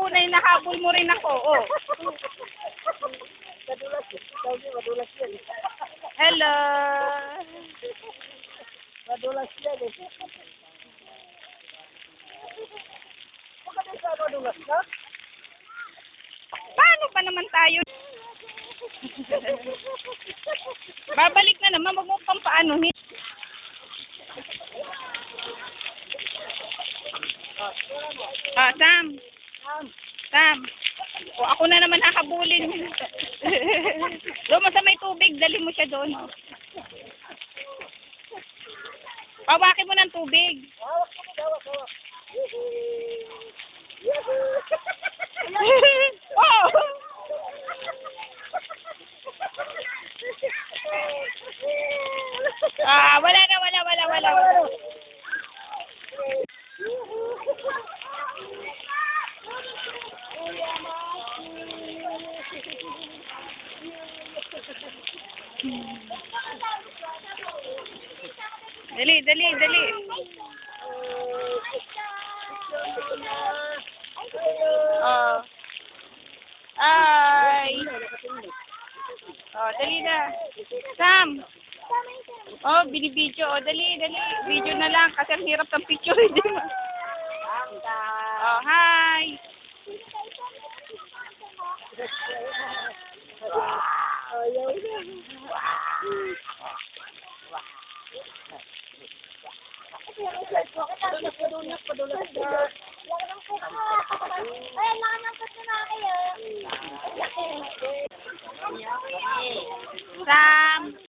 una, nakahabol mo rin ako. Oh. Madulas yan. Hello. Madulas yan eh. Bakit sa madulas ka? Paano pa naman tayo? Babalik na naman, wag mo pang paanohin. Sam. Sam. O, ako na naman hakabulin. Doon mo sa may tubig, dali mo siya doon. Pawakin mo ng tubig. Hawak. Oh! Wala na. Dali. Oh. Ay. Oh, dali na. Sam. Oh, binibidyo. Oh, dali. Video na lang kasi ang hirap ng picture. Oh, hi. Padulas na. Ay, nakanampot na kayo. Sam.